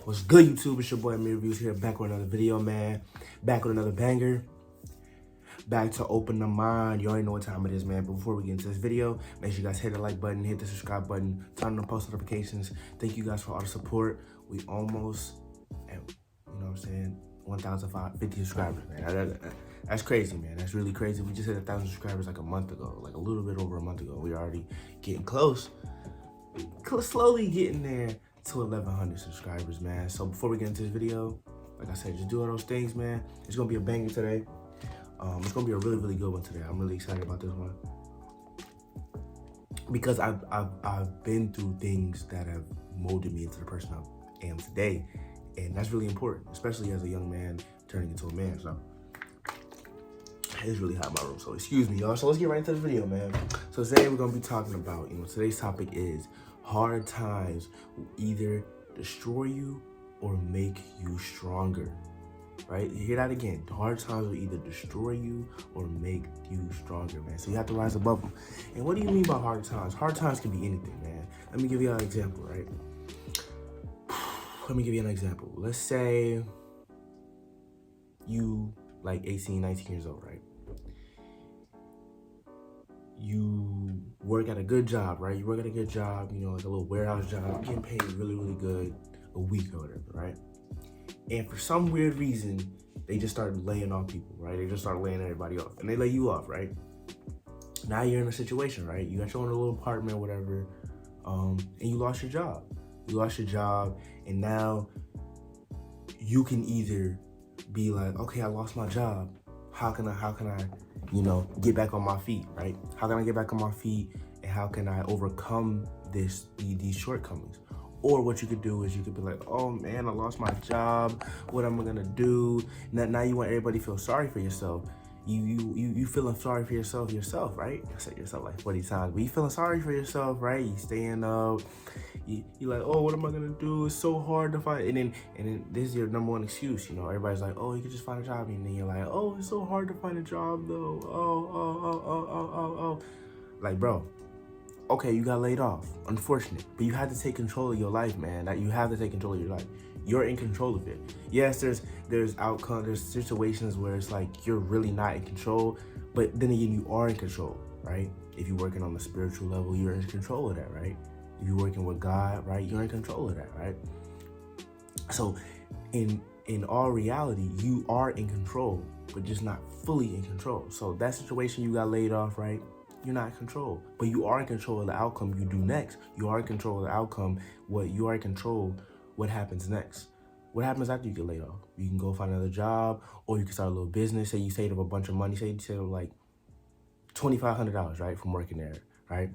What's good, YouTube? It's your boy AmirViews here, back with another video, man. Back with another banger. Back to open the mind. You already know what time it is, man. But before we get into this video, make sure you guys hit the like button, hit the subscribe button, turn on post notifications. Thank you guys for all the support. We almost at, 1,050 subscribers, man. That's crazy, man. That's really crazy. We just hit 1,000 subscribers like a month ago, like a little bit over a month ago. We're already getting close, slowly getting there to 1,100 subscribers, man. So before we get into this video, like I said, just do all those things, man. It's gonna be a banger today. It's gonna be a really, really good one today. I'm really excited about this one because I've been through things that have molded me into the person I am today, and that's really important, especially as a young man turning into a man. So it's really hot in my room, so excuse me, y'all. So let's get right into the video, man. So today we're gonna be talking about, today's topic is hard times will either destroy you or make you stronger, right? You hear that again. Hard times will either destroy you or make you stronger, man. So you have to rise above them. And what do you mean by hard times? Hard times can be anything, man. Let me give you an example, right? Let me give you an example. Let's say you like 18, 19 years old, right? You work at a good job, right? You work at a good job, like a little warehouse job, getting paid really, really good a week or whatever, right? And for some weird reason, they just started laying off people, right? They just started laying everybody off, and they lay you off, right? Now you're in a situation, right? You got your own little apartment or whatever, and you lost your job. You lost your job, and now you can either be like, okay, I lost my job. How can I, get back on my feet, right? How can I get back on my feet, and how can I overcome these shortcomings? Or what you could do is you could be like, oh man, I lost my job. What am I gonna do? Now you want everybody to feel sorry for yourself. You feeling sorry for yourself, right? I said yourself like 40 times, but you feeling sorry for yourself, right? You staying up. You like, oh, what am I gonna do? It's so hard to find. And then this is your number one excuse. Everybody's like, oh, you could just find a job, and then you're like, oh, it's so hard to find a job though. Oh. Like, bro, okay, you got laid off. Unfortunate, but you had to take control of your life, man. That you have to take control of your life. You're in control of it. Yes, there's outcomes, there's situations where it's like you're really not in control, but then again, you are in control, right? If you're working on the spiritual level, you're in control of that, right? If you're working with God, right, you're in control of that, right? So in all reality, you are in control, but just not fully in control. So that situation, you got laid off, right? You're not in control, but you are in control of the outcome you do next. You are in control of the outcome, you are in control what happens next. What happens after you get laid off? You can go find another job, or you can start a little business. Say you saved up a bunch of money. Say you saved up like $2,500, right, from working there, right?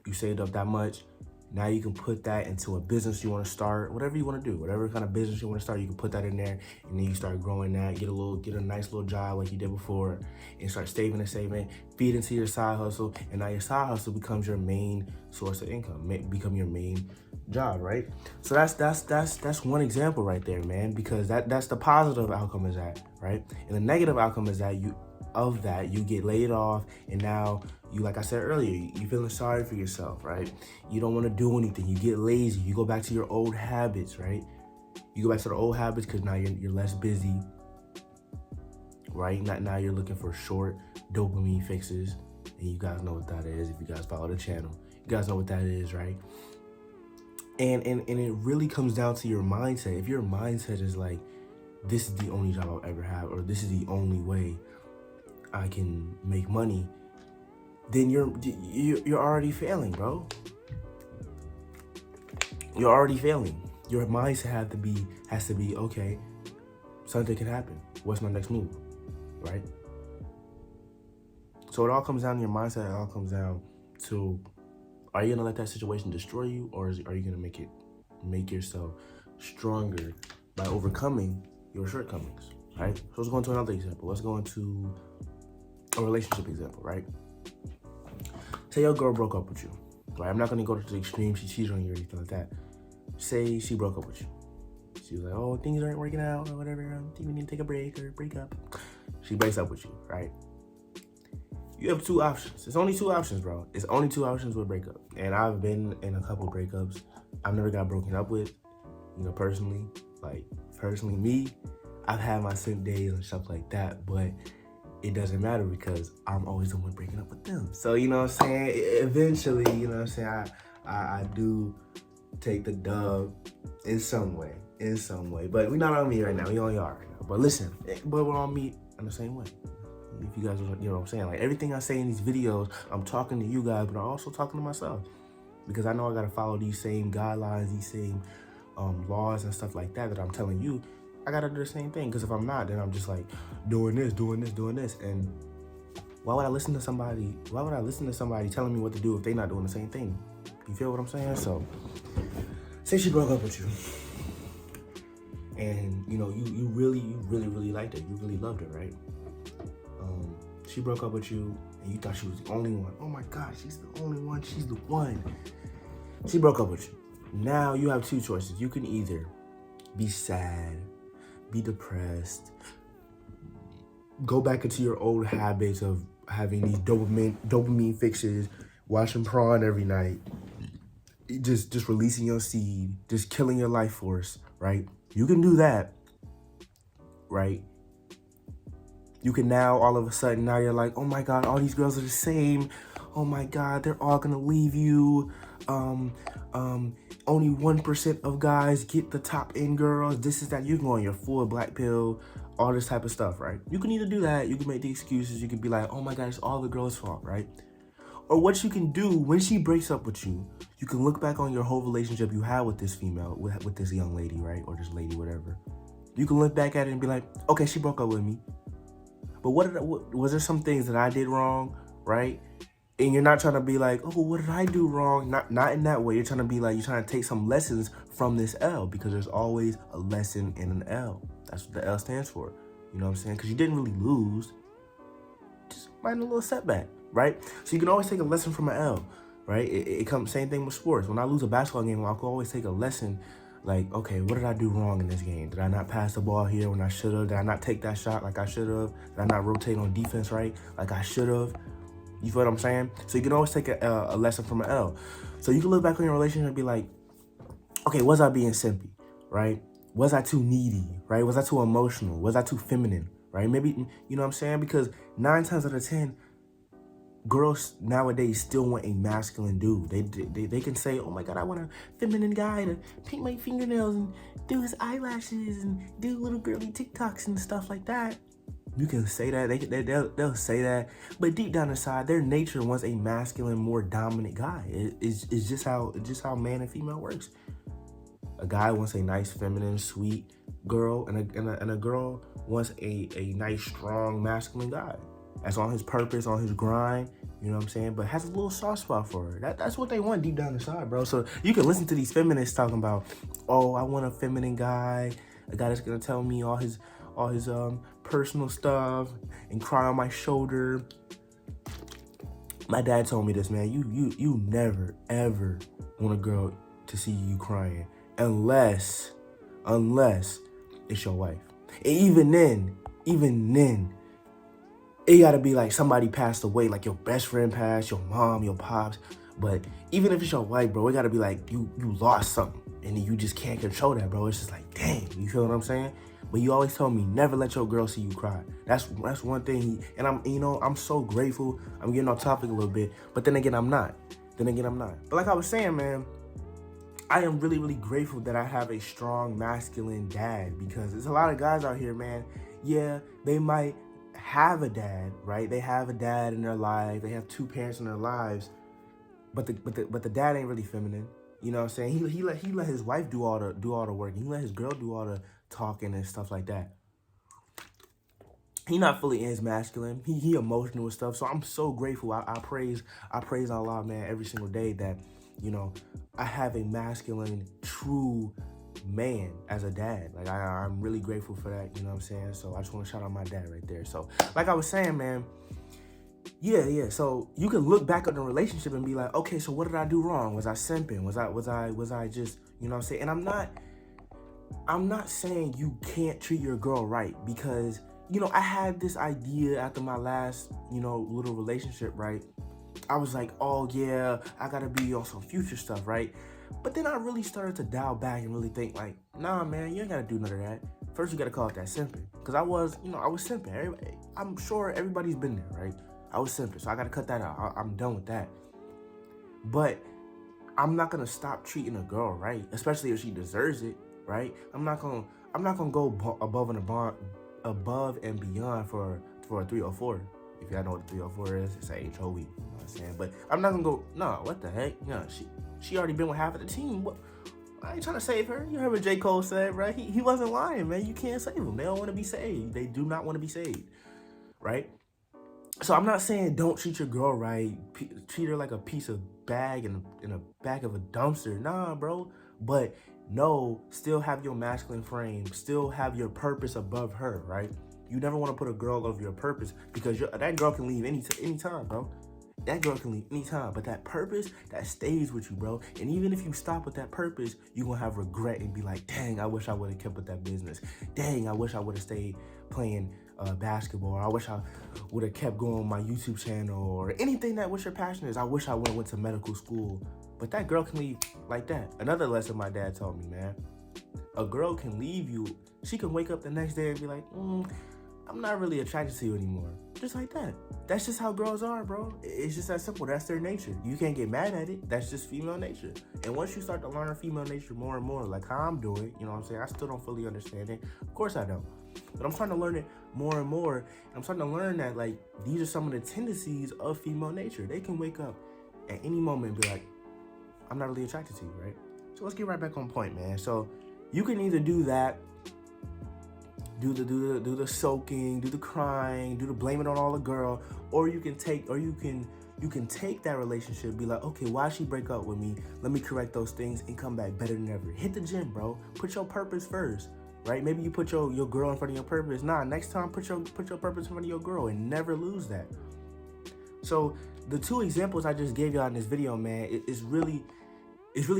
You saved up that much. Now you can put that into a business you want to start, whatever you want to do, whatever kind of business you want to start, you can put that in there, and then you start growing that, get a nice little job like you did before, and start saving, feed into your side hustle, and now your side hustle becomes your main source of income, become your main job, right? So that's one example right there, man, because that's the positive outcome is that, right? And the negative outcome is that you get laid off, and now you, like I said earlier, you feeling sorry for yourself, right? You don't want to do anything. You get lazy. You go back to your old habits, right? You go back to the old habits because now you're less busy, right? Now you're looking for short dopamine fixes, and you guys know what that is. If you guys follow the channel, you guys know what that is, right? And it really comes down to your mindset. If your mindset is like, this is the only job I'll ever have, or this is the only way I can make money, then you're already failing, bro. You're already failing. Your mindset has to be okay, something can happen. What's my next move, right? So it all comes down to your mindset. It all comes down to, are you gonna let that situation destroy you, or are you gonna make yourself stronger by overcoming your shortcomings, right? So let's go into another example. Let's go into a relationship example, right? Say your girl broke up with you, right? I'm not gonna go to the extreme, she cheated on you or anything like that. Say she broke up with you. She was like, oh, things aren't working out or whatever. I think we need to take a break or break up. She breaks up with you, right? You have two options. It's only two options, bro. It's only two options with breakup. And I've been in a couple breakups. I've never got broken up with, personally. Like, personally, me, I've had my simp days and stuff like that, but it doesn't matter because I'm always the one breaking up with them. So, you know what I'm saying? Eventually, you know what I'm saying? I do take the dub in some way. But we're not on me right now. We on y'all right now. But listen, but we're on me in the same way. If you guys, you know what I'm saying? Like, everything I say in these videos, I'm talking to you guys, but I'm also talking to myself. Because I know I got to follow these same guidelines, these same laws and stuff like that I'm telling you. I got to do the same thing. Because if I'm not, then I'm just like doing this. And why would I listen to somebody? Why would I listen to somebody telling me what to do if they're not doing the same thing? You feel what I'm saying? So, say she broke up with you. And, you know, you really liked her. You really loved her, right? She broke up with you, and you thought she was the only one. Oh my God, she's the only one. She's the one. She broke up with you. Now you have two choices. You can either be sad, be depressed, go back into your old habits of having these dopamine fixes, watching prawn every night, just releasing your seed, just killing your life force, right? You can do that, right? You can now, all of a sudden, now you're like, oh my God, all these girls are the same. Oh my God, they're all gonna leave you. Only 1% of guys get the top end girls. This is that. You can go on your full black pill, all this type of stuff, right? You can either do that, you can make the excuses, you can be like, oh my God, it's all the girls' fault, right? Or what you can do when she breaks up with you, you can look back on your whole relationship you had with this female, with this young lady, right? Or this lady, whatever. You can look back at it and be like, okay, she broke up with me. But was there some things that I did wrong, right? And you're not trying to be like, oh, what did I do wrong? Not in that way. You're trying to be like, you're trying to take some lessons from this L, because there's always a lesson in an L. That's what the L stands for. You know what I'm saying? Because you didn't really lose, just minor little setback, right? So you can always take a lesson from an L, right? It comes same thing with sports. When I lose a basketball game, I can always take a lesson. Like, okay, what did I do wrong in this game? Did I not pass the ball here when I should have? Did I not take that shot like I should have? Did I not rotate on defense right like I should have? You feel what I'm saying? So you can always take a lesson from an L. So you can look back on your relationship and be like, okay, was I being simpy, right? Was I too needy, right? Was I too emotional? Was I too feminine, right? Maybe, you know what I'm saying? Because 9 times out of 10, girls nowadays still want a masculine dude. They can say, oh my God, I want a feminine guy to paint my fingernails and do his eyelashes and do little girly TikToks and stuff like that. You can say that, they'll say that, but deep down inside, their nature wants a masculine, more dominant guy. It's just how man and female works. A guy wants a nice, feminine, sweet girl, and a girl wants a nice, strong, masculine guy. That's on his purpose, on his grind, you know what I'm saying? But has a little soft spot for her. That's what they want deep down inside, bro. So you can listen to these feminists talking about, oh, I want a feminine guy, a guy that's gonna tell me all his personal stuff and cry on my shoulder. My dad told me this, man. You never ever want a girl to see you crying unless it's your wife. And even then, it gotta be like somebody passed away, like your best friend passed, your mom, your pops. But even if it's your wife, bro, it gotta be like you lost something and you just can't control that, bro. It's just like, dang, you feel what I'm saying? But you always told me never let your girl see you cry. That's one thing. And I'm so grateful. I'm getting off topic a little bit, but then again, I'm not. But like I was saying, man, I am really grateful that I have a strong masculine dad, because there's a lot of guys out here, man. Yeah, they might have a dad, right? They have a dad in their life. They have 2 parents in their lives, but the dad ain't really feminine. You know what I'm saying? He let his wife do all the work. He let his girl do all the talking and stuff like that. He not fully is masculine. He emotional and stuff. So I'm so grateful. I praise Allah, man, every single day that, you know, I have a masculine, true man as a dad. Like I'm really grateful for that. You know what I'm saying? So I just want to shout out my dad right there. So like I was saying, man, yeah. So you can look back on the relationship and be like, okay, so what did I do wrong? Was I simping? Was I just, you know what I'm saying? And I'm not saying you can't treat your girl right, because, you know, I had this idea after my last, you know, little relationship, right? I was like, oh yeah, I gotta be on some future stuff, right? But then I really started to dial back and really think like, nah, man, you ain't gotta do none of that. First, you gotta call it that simping. Because I was simping. I'm sure everybody's been there, right? I was simping, so I gotta cut that out. I'm done with that. But I'm not gonna stop treating a girl right, especially if she deserves it, right? I'm not gonna go above and beyond for a 304. If y'all know what the 304 is, it's a HOE. You know what I'm saying? But I'm not gonna go. No, what the heck? No, she already been with half of the team. What? I ain't trying to save her. You heard what J. Cole said, right? He wasn't lying, man. You can't save them. They don't want to be saved. They do not want to be saved, right? So I'm not saying don't treat your girl right. Treat her like a piece of bag in a back of a dumpster. Nah, bro. But no, still have your masculine frame. Still have your purpose above her, right? You never want to put a girl over your purpose because that girl can leave anytime, bro. That girl can leave anytime, but that purpose, that stays with you, bro. And even if you stop with that purpose, you're going to have regret and be like, dang, I wish I would have kept with that business. Dang, I wish I would have stayed playing basketball. I wish I would have kept going on my YouTube channel or anything that what your passion is. I wish I would have went to medical school. But that girl can leave like that. Another lesson my dad told me, man. A girl can leave you. She can wake up the next day and be like, I'm not really attracted to you anymore. Just like that. That's just how girls are, bro. It's just that simple. That's their nature. You can't get mad at it. That's just female nature. And once you start to learn female nature more and more, like how I'm doing, you know what I'm saying? I still don't fully understand it. Of course I don't. But I'm starting to learn it more and more. And I'm starting to learn that, like, these are some of the tendencies of female nature. They can wake up at any moment and be like, I'm not really attracted to you, right? So let's get right back on point, man. So you can either do that, do the soaking, do the crying, do the blame it on all the girl, or you can take that relationship, be like, okay, why she break up with me? Let me correct those things and come back better than ever. Hit the gym, bro. Put your purpose first, right? Maybe you put your girl in front of your purpose. Nah, next time put your purpose in front of your girl and never lose that. So the two examples I just gave y'all in this video, man, it's really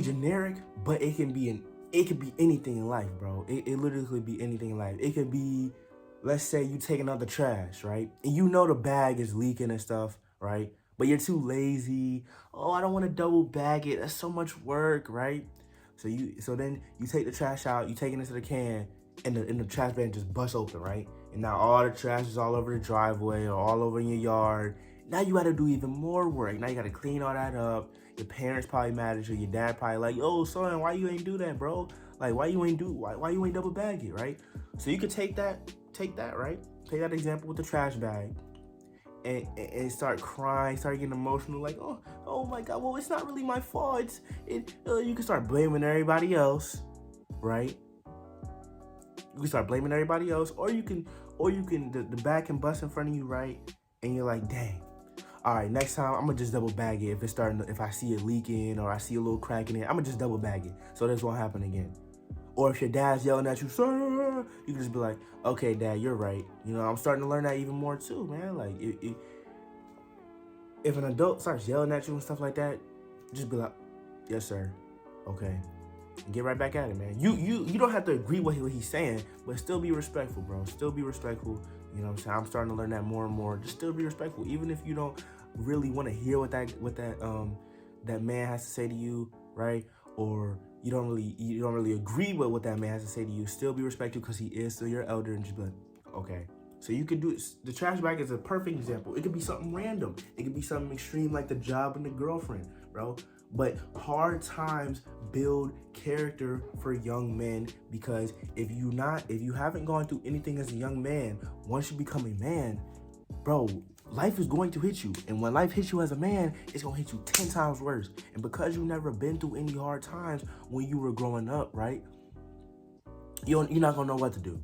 generic, but it could be anything in life, bro. It literally could be anything in life. It could be, let's say you taking out the trash, right? And you know the bag is leaking and stuff, right? But you're too lazy. Oh, I don't want to double bag it. That's so much work, right? So then you take the trash out, you take it into the can, and the trash bin just busts open, right? And now all the trash is all over the driveway or all over in your yard. Now you got to do even more work. Now you got to clean all that up. Your parents probably mad at you. Your dad probably like, yo, son, why you ain't do that, bro? Like, why you ain't double bag it, right? So you could take that, right? Take that example with the trash bag and start crying, start getting emotional, like, oh my God, well, it's not really my fault. You can start blaming everybody else, right? You can start blaming everybody else, or you can the bag can bust in front of you, right? And you're like, dang. All right, next time I'm gonna just double bag it. If I see it leaking or I see a little crack in it, I'm gonna just double bag it so this won't happen again. Or if your dad's yelling at you, sir, you can just be like, okay, Dad, you're right. You know, I'm starting to learn that even more too, man. Like, if an adult starts yelling at you and stuff like that, just be like, yes, sir, okay. And get right back at it, man. You don't have to agree with what he's saying, but still be respectful, bro. Still be respectful. You know what I'm saying? I'm starting to learn that more and more. Just still be respectful, even if you don't really want to hear what that man has to say to you, right? Or you don't really agree with what that man has to say to you. Still be respectful because he is still your elder, and just be like, okay. So you could do it. The trash bag is a perfect example. It could be something random. It could be something extreme like the job and the girlfriend, bro. But hard times build character for young men, because if you haven't gone through anything as a young man, once you become a man, bro, life is going to hit you. And when life hits you as a man, it's going to hit you 10 times worse. And because you never been through any hard times when you were growing up, right? You're not going to know what to do.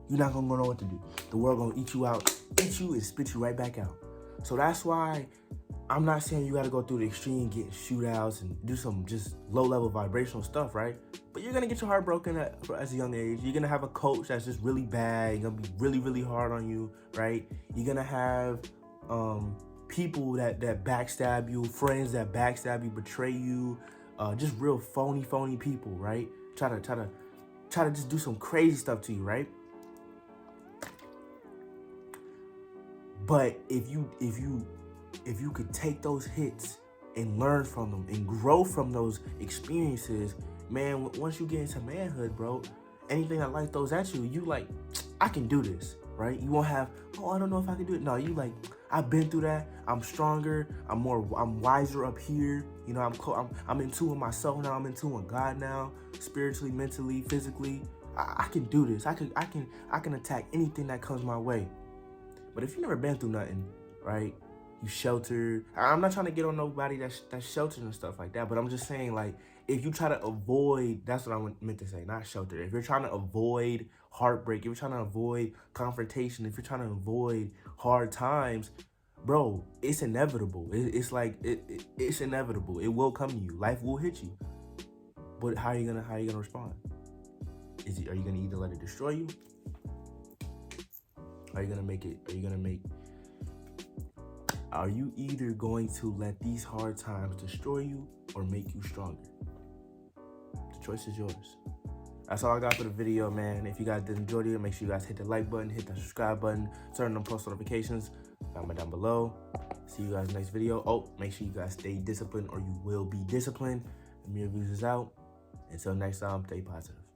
You're not going to know what to do. The world going to eat you and spit you right back out. So that's why I'm not saying you got to go through the extreme, getting shootouts and do some just low-level vibrational stuff, right? But you're going to get your heart broken at a young age. You're going to have a coach that's just really bad. You're going to be really, really hard on you, right? You're going to have people that backstab you, friends that backstab you, betray you, just real phony people, right? Try to just do some crazy stuff to you, right? But if you could take those hits and learn from them and grow from those experiences, man. Once you get into manhood, bro, anything that life throws at you, you like, I can do this, right? You won't have, oh, I don't know if I can do it. No, you like, I've been through that. I'm stronger. I'm wiser up here. You know, I'm in tune with myself now. I'm in tune with God now, spiritually, mentally, physically. I can do this. I can attack anything that comes my way. But if you never been through nothing, right? You sheltered. I'm not trying to get on nobody that's sheltered and stuff like that, but I'm just saying, like, if you try to avoid, that's what I meant to say, not shelter. If you're trying to avoid heartbreak, if you're trying to avoid confrontation, if you're trying to avoid hard times, bro, it's inevitable. It's inevitable. It will come to you. Life will hit you. But how are you gonna respond? Are you gonna either let it destroy you? Are you either going to let these hard times destroy you or make you stronger? The choice is yours. That's all I got for the video, man. If you guys did enjoy it, make sure you guys hit the like button, hit the subscribe button, turn on post notifications, comment down below. See you guys next video. Oh, make sure you guys stay disciplined or you will be disciplined. AmirViews is out. Until next time, stay positive.